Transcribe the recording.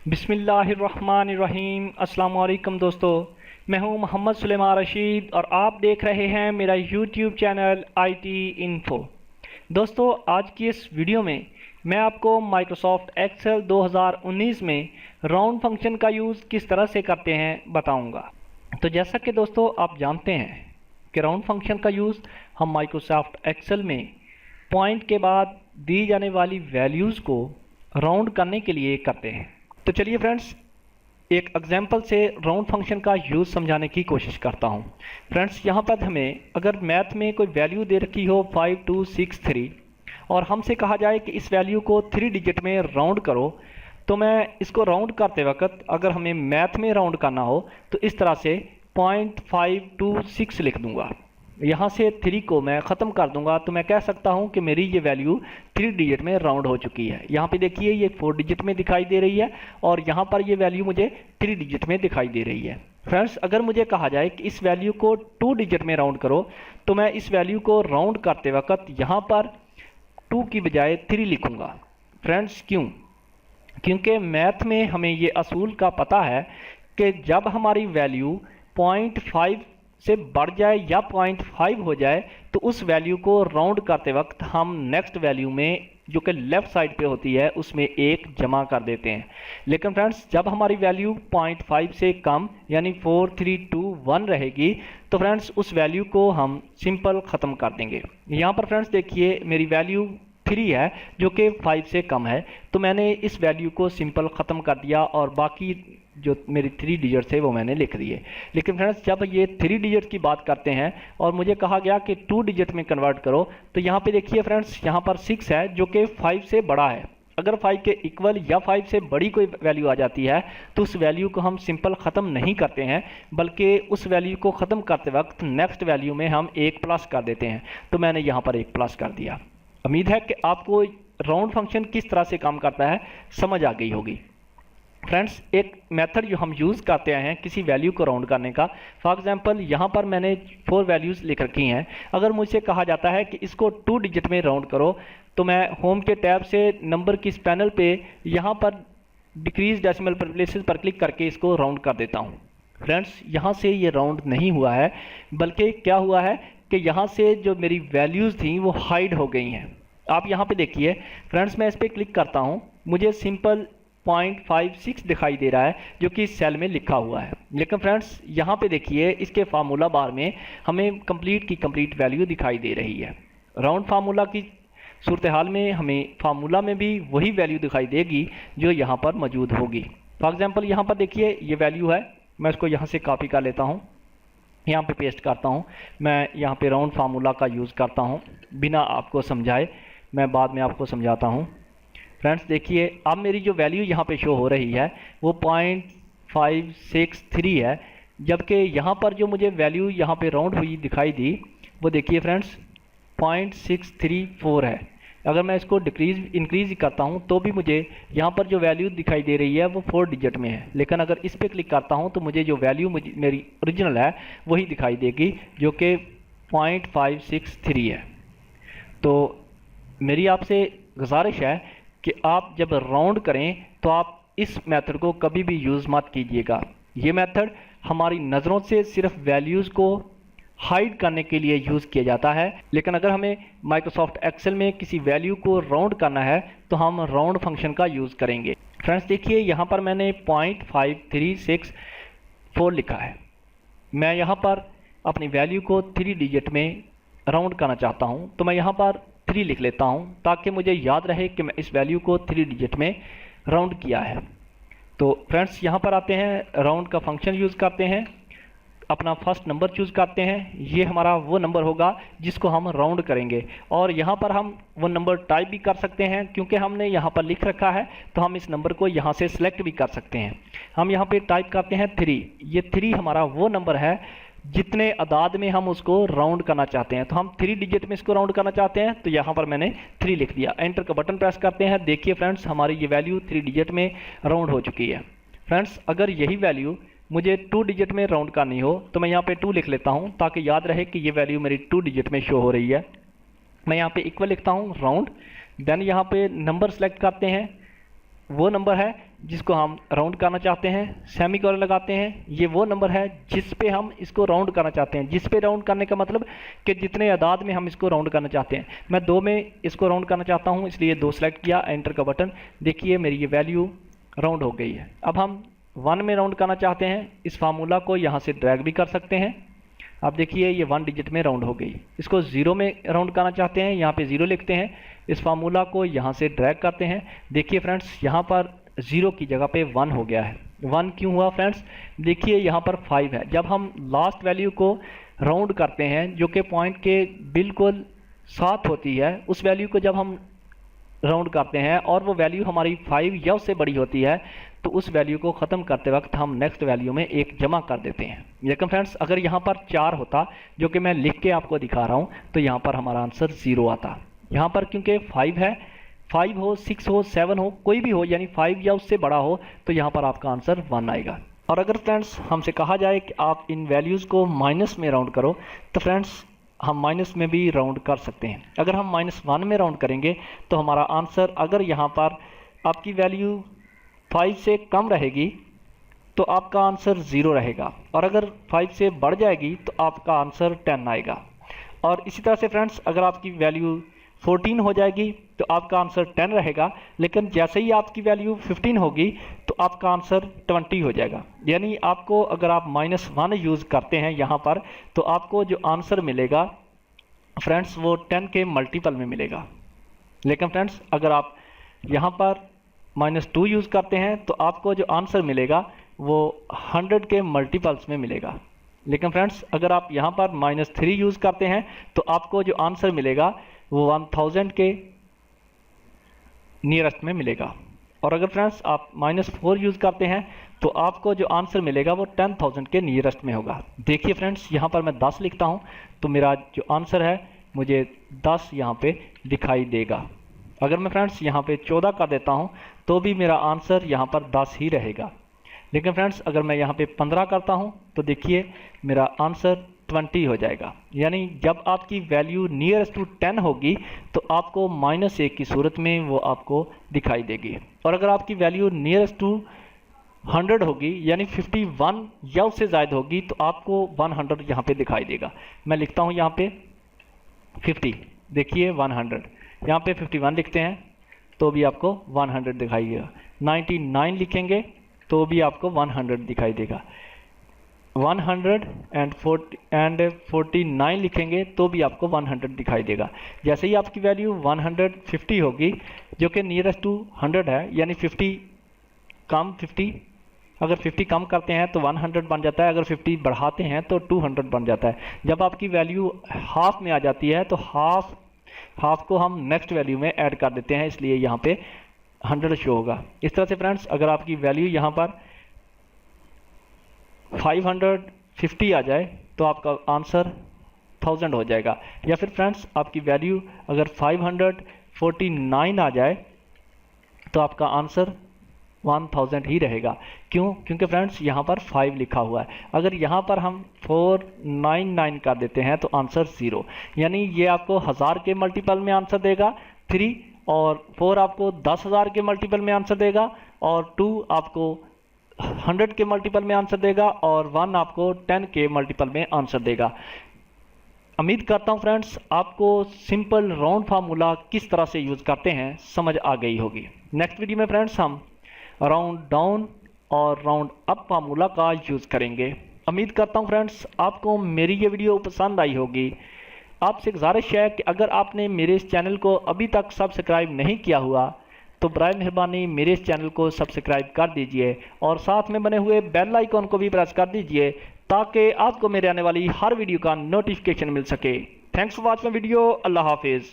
बिस्मिल्लाहिर्रहमानिर्रहीम। अस्सलाम वालेकुम दोस्तों, मैं हूं मोहम्मद सुलेमान रशीद और आप देख रहे हैं मेरा यूट्यूब चैनल IT इन्फो। दोस्तों, आज की इस वीडियो में मैं आपको माइक्रोसॉफ्ट एक्सेल 2019 में राउंड फंक्शन का यूज़ किस तरह से करते हैं बताऊंगा। तो जैसा कि दोस्तों आप जानते हैं कि राउंड फंक्शन का यूज़ हम माइक्रोसॉफ्ट एक्सेल में पॉइंट के बाद दी जाने वाली वैल्यूज़ को राउंड करने के लिए करते हैं। तो चलिए फ्रेंड्स, एक एग्जांपल से राउंड फंक्शन का यूज़ समझाने की कोशिश करता हूं। फ्रेंड्स, यहां पर हमें अगर मैथ में कोई वैल्यू दे रखी हो 5263 और हमसे कहा जाए कि इस वैल्यू को 3 डिजिट में राउंड करो, तो मैं इसको राउंड करते वक्त अगर हमें मैथ में राउंड करना हो तो इस तरह से 0.526 लिख दूंगा। यहाँ से 3 को मैं ख़त्म कर दूंगा तो मैं कह सकता हूँ कि मेरी ये वैल्यू 3 डिजिट में राउंड हो चुकी है। यहाँ पे देखिए ये 4 डिजिट में दिखाई दे रही है और यहाँ पर ये वैल्यू मुझे 3 डिजिट में दिखाई दे रही है। फ्रेंड्स, अगर मुझे कहा जाए कि इस वैल्यू को 2 डिजिट में राउंड करो तो मैं इस वैल्यू को राउंड करते वक्त यहाँ पर 2 की बजाय 3 लिखूँगा। फ्रेंड्स, क्योंकि मैथ में हमें ये असूल का पता है कि जब हमारी वैल्यू 0.5 से बढ़ जाए या 0.5 हो जाए तो उस वैल्यू को राउंड करते वक्त हम नेक्स्ट वैल्यू में जो कि लेफ्ट साइड पे होती है उसमें 1 जमा कर देते हैं। लेकिन फ्रेंड्स, जब हमारी वैल्यू 0.5 से कम यानी 4 3 2 1 रहेगी तो फ्रेंड्स उस वैल्यू को हम सिंपल ख़त्म कर देंगे। यहाँ पर फ्रेंड्स देखिए मेरी वैल्यू 3 है जो कि 5 से कम है, तो मैंने इस वैल्यू को सिंपल ख़त्म कर दिया और बाकी जो मेरी 3 डिजिट थे वो मैंने लिख दिए। लेकिन फ्रेंड्स, जब ये 3 डिजिट की बात करते हैं और मुझे कहा गया कि 2 डिजिट में कन्वर्ट करो तो यहाँ पे देखिए फ्रेंड्स, यहाँ पर 6 है जो कि 5 से बड़ा है। अगर 5 के इक्वल या 5 से बड़ी कोई वैल्यू आ जाती है तो उस वैल्यू को हम सिंपल ख़त्म नहीं करते हैं, बल्कि उस वैल्यू को ख़त्म करते वक्त नेक्स्ट वैल्यू में हम 1 प्लस कर देते हैं। तो मैंने यहाँ पर 1 प्लस कर दिया। उम्मीद है कि आपको राउंड फंक्शन किस तरह से काम करता है समझ आ गई होगी। फ्रेंड्स, एक मेथड जो हम यूज़ करते हैं किसी वैल्यू को राउंड करने का, फॉर एग्जांपल यहाँ पर मैंने 4 वैल्यूज़ लिख रखी हैं। अगर मुझसे कहा जाता है कि इसको 2 डिजिट में राउंड करो तो मैं होम के टैब से नंबर की इस पैनल पे यहाँ पर डिक्रीज डेसिमल प्लेसेस पर क्लिक करके इसको राउंड कर देता हूँ। फ्रेंड्स, यहाँ से ये राउंड नहीं हुआ है, बल्कि क्या हुआ है कि यहाँ से जो मेरी वैल्यूज़ थी वो हाइड हो गई हैं। आप यहाँ पे देखिए फ्रेंड्स, मैं इस पर क्लिक करता हूँ, मुझे सिंपल 0.56 दिखाई दे रहा है जो कि इस सेल में लिखा हुआ है। लेकिन फ्रेंड्स, यहाँ पे देखिए इसके फार्मूला बार में हमें कंप्लीट की कंप्लीट वैल्यू दिखाई दे रही है। राउंड फार्मूला की सूरत हाल में हमें फार्मूला में भी वही वैल्यू दिखाई देगी जो यहाँ पर मौजूद होगी। फॉर एग्जाम्पल यहाँ पर देखिए ये वैल्यू है, मैं इसको यहाँ से कॉपी कर लेता हूँ, यहाँ पे पेस्ट करता हूँ। मैं यहाँ पे राउंड फार्मूला का यूज़ करता हूँ बिना आपको समझाए, मैं बाद में आपको समझाता हूँ। फ्रेंड्स देखिए, अब मेरी जो वैल्यू यहाँ पे शो हो रही है वो 0.563 है, जबकि यहाँ पर जो मुझे वैल्यू यहाँ पे राउंड हुई दिखाई दी वो देखिए फ्रेंड्स 0.634 है। अगर मैं इसको इंक्रीज करता हूँ तो भी मुझे यहाँ पर जो वैल्यू दिखाई दे रही है वो 4 डिजिट में है। लेकिन अगर इस पर क्लिक करता हूँ तो मुझे जो वैल्यू मेरी ओरिजिनल है वही दिखाई देगी जो कि 0.563 है। तो मेरी आपसे गुजारिश है कि आप जब राउंड करें तो आप इस मेथड को कभी भी यूज़ मत कीजिएगा। ये मेथड हमारी नज़रों से सिर्फ वैल्यूज़ को हाइड करने के लिए यूज़ किया जाता है। लेकिन अगर हमें माइक्रोसॉफ्ट एक्सेल में किसी वैल्यू को राउंड करना है तो हम राउंड फंक्शन का यूज़ करेंगे। फ्रेंड्स देखिए, यहाँ पर मैंने 0.5364 लिखा है। मैं यहाँ पर अपनी वैल्यू को 3 डिजिट में राउंड करना चाहता हूँ, तो मैं यहाँ पर 3 लिख लेता हूँ ताकि मुझे याद रहे कि मैं इस वैल्यू को 3 डिजिट में राउंड किया है। तो फ्रेंड्स यहाँ पर आते हैं, राउंड का फंक्शन यूज़ करते हैं, अपना फर्स्ट नंबर चूज़ करते हैं। ये हमारा वो नंबर होगा जिसको हम राउंड करेंगे और यहाँ पर हम वो नंबर टाइप भी कर सकते हैं, क्योंकि हमने यहाँ पर लिख रखा है तो हम इस नंबर को यहाँ से सिलेक्ट भी कर सकते हैं। हम यहाँ पे टाइप करते हैं 3। ये 3 हमारा वो नंबर है जितने अदाद में हम उसको राउंड करना चाहते हैं। तो हम 3 डिजिट में इसको राउंड करना चाहते हैं तो यहाँ पर मैंने 3 लिख दिया। एंटर का बटन प्रेस करते हैं। देखिए फ्रेंड्स, हमारी ये वैल्यू 3 डिजिट में राउंड हो चुकी है। फ्रेंड्स, अगर यही वैल्यू मुझे 2 डिजिट में राउंड करनी हो तो मैं यहाँ पे 2 लिख लेता हूँ ताकि याद रहे कि ये वैल्यू मेरी 2 डिजिट में शो हो रही है। मैं यहाँ पे इक्वल लिखता हूँ राउंड, देन यहाँ पे नंबर सेलेक्ट करते हैं वो नंबर है जिसको हम राउंड करना चाहते हैं, सेमीकोलन लगाते हैं। ये वो नंबर है जिस पे हम इसको राउंड करना चाहते हैं। जिस पे राउंड करने का मतलब कि जितने आदाद में हम इसको राउंड करना चाहते हैं। मैं 2 में इसको राउंड करना चाहता हूँ, इसलिए 2 सेलेक्ट किया, एंटर का बटन। देखिए मेरी ये वैल्यू राउंड हो गई है। अब हम 1 में राउंड करना चाहते हैं, इस फार्मूला को यहाँ से ड्रैग भी कर सकते हैं। आप देखिए ये 1 डिजिट में राउंड हो गई। इसको 0 में राउंड करना चाहते हैं, यहाँ पे 0 लिखते हैं, इस फार्मूला को यहाँ से ड्रैग करते हैं। देखिए फ्रेंड्स यहाँ पर 0 की जगह पे 1 हो गया है। 1 क्यों हुआ फ्रेंड्स? देखिए यहाँ पर 5 है। जब हम लास्ट वैल्यू को राउंड करते हैं जो कि पॉइंट के बिल्कुल साथ होती है, उस वैल्यू को जब हम राउंड करते हैं और वो वैल्यू हमारी 5 या उससे बड़ी होती है, तो उस वैल्यू को ख़त्म करते वक्त हम नेक्स्ट वैल्यू में 1 जमा कर देते हैं। लेकिन फ्रेंड्स अगर यहाँ पर 4 होता, जो कि मैं लिख के आपको दिखा रहा हूँ, तो यहाँ पर हमारा आंसर 0 आता। यहाँ पर क्योंकि 5 है, 5 हो, 6 हो, 7 हो, कोई भी हो, यानी 5 या उससे बड़ा हो, तो यहाँ पर आपका आंसर 1 आएगा। और अगर फ्रेंड्स हमसे कहा जाए कि आप इन वैल्यूज़ को माइनस में राउंड करो, तो फ्रेंड्स हम माइनस में भी राउंड कर सकते हैं। अगर हम -1 में राउंड करेंगे तो हमारा आंसर, अगर यहाँ पर आपकी वैल्यू 5 से कम रहेगी तो आपका आंसर 0 रहेगा, और अगर 5 से बढ़ जाएगी तो आपका आंसर 10 आएगा। और इसी तरह से फ्रेंड्स अगर आपकी वैल्यू 14 हो जाएगी तो आपका आंसर 10 रहेगा, लेकिन जैसे ही आपकी वैल्यू 15 होगी तो आपका आंसर 20 हो जाएगा। यानी आपको, अगर आप -1 यूज़ करते हैं यहाँ पर, तो आपको जो आंसर मिलेगा फ्रेंड्स वो 10 के मल्टीपल में मिलेगा। लेकिन फ्रेंड्स अगर आप यहाँ पर -2 यूज़ करते हैं तो आपको जो आंसर मिलेगा वो 100 के मल्टीपल्स में मिलेगा। लेकिन फ्रेंड्स अगर आप यहाँ पर -3 यूज़ करते हैं तो आपको जो आंसर मिलेगा वो 1000 के नियरेस्ट में मिलेगा। और अगर फ्रेंड्स आप -4 यूज़ करते हैं तो आपको जो आंसर मिलेगा वो 10,000 के नियरेस्ट में होगा। देखिए फ्रेंड्स यहाँ पर मैं 10 लिखता हूँ तो मेरा जो आंसर है मुझे 10 यहाँ पे दिखाई देगा। अगर मैं फ्रेंड्स यहाँ पे 14 कर देता हूँ तो भी मेरा आंसर यहाँ पर 10 ही रहेगा। लेकिन फ्रेंड्स अगर मैं यहाँ पे 15 करता हूँ तो देखिए मेरा आंसर 20 हो जाएगा। यानी जब आपकी वैल्यू नियरेस्ट टू 10 होगी तो आपको -1 की सूरत में वो आपको दिखाई देगी। और अगर आपकी वैल्यू नियरेस्ट टू 100 होगी, यानी 51 या उससे ज़्यादा होगी, तो आपको 100 यहाँ पे दिखाई देगा। मैं लिखता हूँ यहाँ पे 50, देखिए 100, यहाँ पे 51 लिखते हैं तो भी आपको 100 दिखाई देगा। 99 लिखेंगे तो भी आपको 100 दिखाई देगा। 149 लिखेंगे तो भी आपको 100 दिखाई देगा। जैसे ही आपकी वैल्यू 150 होगी, जो कि नियरेस्ट टू 100 है, यानी 50 कम 50, अगर 50 कम करते हैं तो 100 बन जाता है, अगर 50 बढ़ाते हैं तो 200 बन जाता है। जब आपकी वैल्यू हाफ में आ जाती है तो हाफ को हम नेक्स्ट वैल्यू में ऐड कर देते हैं, इसलिए यहाँ पे 100 शो होगा। इस तरह से फ्रेंड्स अगर आपकी वैल्यू यहाँ पर 550 आ जाए तो आपका आंसर 1000 हो जाएगा। या फिर फ्रेंड्स आपकी वैल्यू अगर 549 आ जाए तो आपका आंसर 1000 ही रहेगा। क्यों? क्योंकि फ्रेंड्स यहाँ पर 5 लिखा हुआ है। अगर यहाँ पर हम 499 कर देते हैं तो आंसर 0, यानी ये आपको 1000 के मल्टीपल में आंसर देगा 3, और 4 आपको 10,000 के मल्टीपल में आंसर देगा, और 2 आपको 100 के मल्टीपल में आंसर देगा, और 1 आपको 10 के मल्टीपल में आंसर देगा। उम्मीद करता हूँ फ्रेंड्स आपको सिंपल राउंड फार्मूला किस तरह से यूज़ करते हैं समझ आ गई होगी। नेक्स्ट वीडियो में फ्रेंड्स हम राउंड डाउन और राउंड अप फार्मूला का यूज़ करेंगे। उम्मीद करता हूँ फ्रेंड्स आपको मेरी ये वीडियो पसंद आई होगी। आपसे गुजारिश है कि अगर आपने मेरे इस चैनल को अभी तक सब्सक्राइब नहीं किया हुआ तो बराए मेहरबानी मेरे इस चैनल को सब्सक्राइब कर दीजिए, और साथ में बने हुए बेल आइकॉन को भी प्रेस कर दीजिए ताकि आपको मेरे आने वाली हर वीडियो का नोटिफिकेशन मिल सके। Thanks for watching video. Allah हाफिज़।